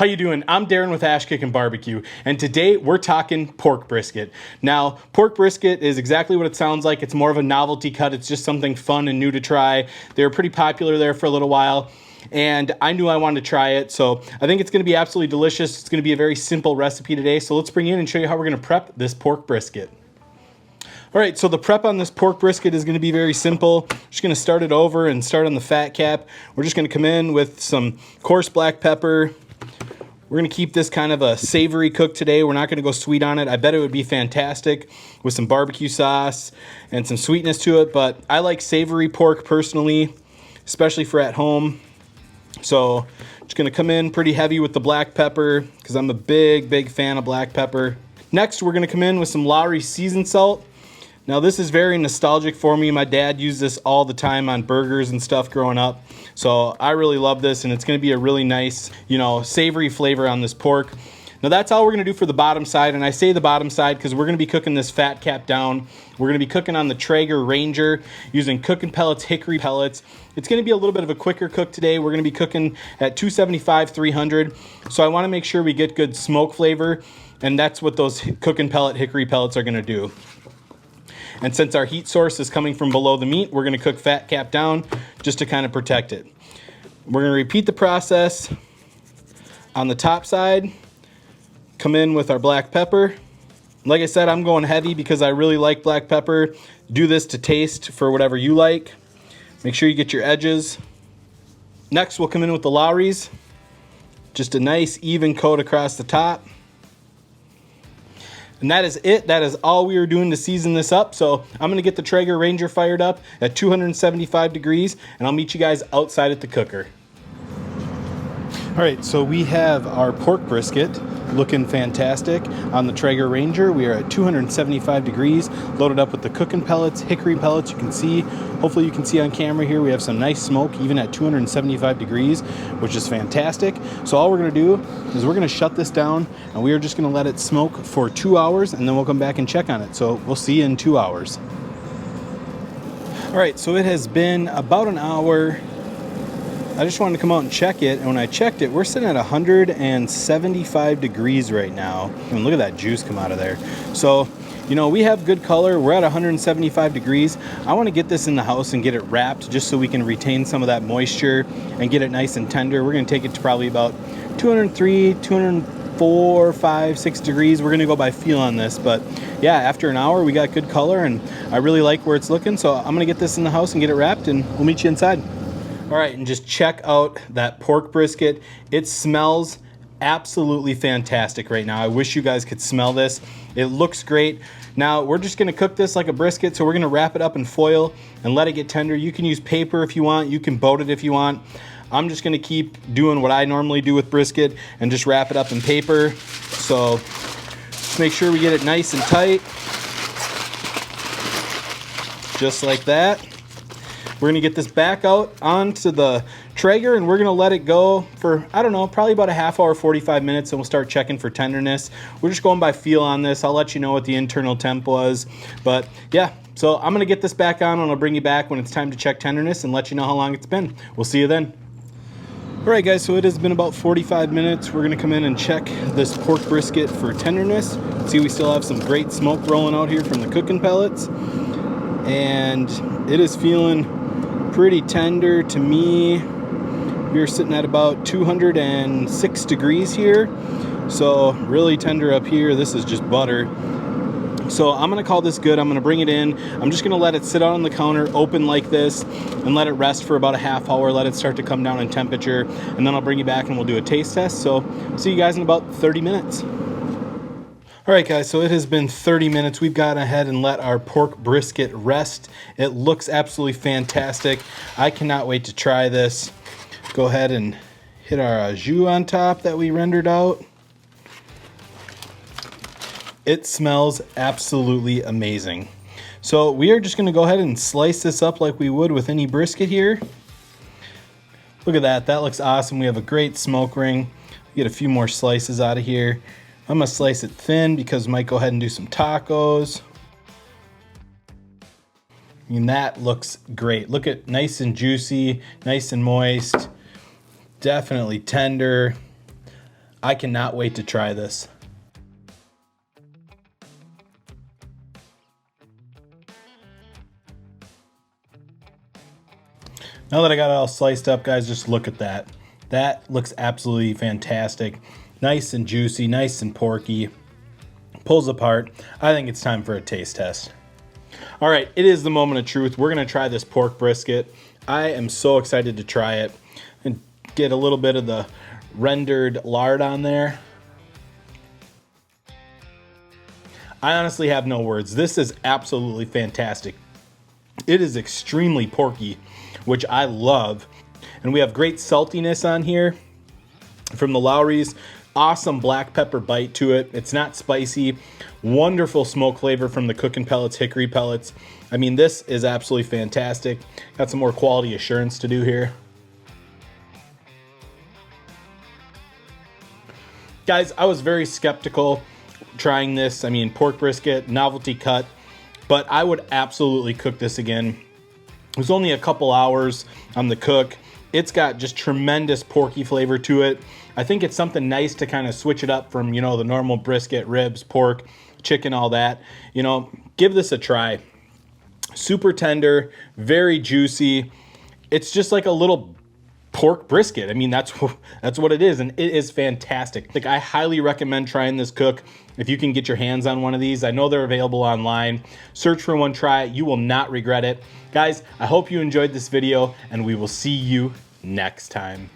How you doing? I'm Darren with Ash Kickin' Barbecue, and today we're talking pork brisket. Now, pork brisket is exactly what it sounds like. It's more of a novelty cut. It's just something fun and new to try. They were pretty popular there for a little while, and I knew I wanted to try it, so I think it's going to be absolutely delicious. It's going to be a very simple recipe today, so let's bring you in and show you how we're going to prep this pork brisket. All right, so the prep on this pork brisket is going to be very simple. Just going to start it over and start on the fat cap. We're just going to come in with some coarse black pepper. We're going to keep this kind of a savory cook today. We're not going to go sweet on it. I bet it would be fantastic with some barbecue sauce and some sweetness to it, but I like savory pork personally, especially for at home. So just going to come in pretty heavy with the black pepper because I'm a big fan of black pepper. Next, we're going to come in with some Lowry seasoned salt. Now this is very nostalgic for me. My dad used this all the time on burgers and stuff growing up. So I really love this, and it's going to be a really nice, savory flavor on this pork. Now that's all we're going to do for the bottom side, and I say the bottom side because we're going to be cooking this fat cap down. We're going to be cooking on the Traeger Ranger using Cooking Pellets, Hickory Pellets. It's going to be a little bit of a quicker cook today. We're going to be cooking at 275, 300. So I want to make sure we get good smoke flavor, and that's what those Cooking Pellet Hickory Pellets are going to do. And since our heat source is coming from below the meat, we're going to cook fat cap down just to kind of protect it. We're going to repeat the process on the top side. Come in with our black pepper. Like I said, I'm going heavy because I really like black pepper. Do this to taste for whatever you like. Make sure you get your edges. Next, we'll come in with the Lowry's. Just a nice even coat across the top. And that is it. That is all we are doing to season this up. So I'm going to get the Traeger Ranger fired up at 275 degrees, and I'll meet you guys outside at the cooker. All right, so we have our pork brisket looking fantastic on the Traeger Ranger. We are at 275 degrees, loaded up with the Cooking Pellets, Hickory Pellets. You can see, hopefully you can see on camera here, we have some nice smoke even at 275 degrees, which is fantastic. So all we're gonna do is we're gonna shut this down, and we are just gonna let it smoke for 2 hours, and then we'll come back and check on it. So we'll see you in 2 hours. All right, so it has been about an hour. I just wanted to come out and check it, and when I checked it, we're sitting at 175 degrees right now. I mean, look at that juice come out of there. So, we have good color. We're at 175 degrees. I want to get this in the house and get it wrapped just so we can retain some of that moisture and get it nice and tender. We're going to take it to probably about 203, 204, 5, 6 degrees. We're going to go by feel on this, but yeah, after an hour, we got good color, and I really like where it's looking. So I'm going to get this in the house and get it wrapped, and we'll meet you inside. All right, and just check out that pork brisket. It smells absolutely fantastic right now. I wish you guys could smell this. It looks great. Now, we're just gonna cook this like a brisket, so we're gonna wrap it up in foil and let it get tender. You can use paper if you want. You can boat it if you want. I'm just gonna keep doing what I normally do with brisket and just wrap it up in paper. So just make sure we get it nice and tight. Just like that. We're gonna get this back out onto the Traeger, and we're gonna let it go for, I don't know, probably about a half hour, 45 minutes, and we'll start checking for tenderness. We're just going by feel on this. I'll let you know what the internal temp was. But yeah, so I'm gonna get this back on, and I'll bring you back when it's time to check tenderness and let you know how long it's been. We'll see you then. All right, guys, so it has been about 45 minutes. We're gonna come in and check this pork brisket for tenderness. See, we still have some great smoke rolling out here from the Cooking Pellets. And it is feeling pretty tender to me. We're sitting at about 206 degrees here. So really tender up here. This is just butter. So I'm gonna call this good. I'm gonna bring it in. I'm just gonna let it sit out on the counter open like this and let it rest for about a half hour. Let it start to come down in temperature. And then I'll bring you back and we'll do a taste test. So see you guys in about 30 minutes. All right, guys, so it has been 30 minutes. We've gone ahead and let our pork brisket rest. It looks absolutely fantastic. I cannot wait to try this. Go ahead and hit our au jus on top that we rendered out. It smells absolutely amazing. So we are just gonna go ahead and slice this up like we would with any brisket here. Look at that, that looks awesome. We have a great smoke ring. Get a few more slices out of here. I'm gonna slice it thin because we might go ahead and do some tacos. And that looks great. Look at nice and juicy, nice and moist, definitely tender. I cannot wait to try this. Now that I got it all sliced up, guys, just look at that. That looks absolutely fantastic. Nice and juicy, nice and porky. Pulls apart. I think it's time for a taste test. All right, it is the moment of truth. We're gonna try this pork brisket. I am so excited to try it and get a little bit of the rendered lard on there. I honestly have no words. This is absolutely fantastic. It is extremely porky, which I love. And we have great saltiness on here from the Lowry's. Awesome black pepper bite to it. It's not spicy. Wonderful smoke flavor from the Cooking Pellets, Hickory Pellets. I mean, this is absolutely fantastic. Got some more quality assurance to do here. Guys, I was very skeptical trying this. I mean, pork brisket, novelty cut, but I would absolutely cook this again. It was only a couple hours on the cook. It's got just tremendous porky flavor to it. I think it's something nice to kind of switch it up from, you know, the normal brisket, ribs, pork, chicken, all that. You know, give this a try. Super tender, very juicy. It's just like a little pork brisket. I mean, that's what it is, and it is fantastic. Like, I highly recommend trying this cook if you can get your hands on one of these. I know they're available online. Search for one, try it. You will not regret it. Guys, I hope you enjoyed this video, and we will see you next time.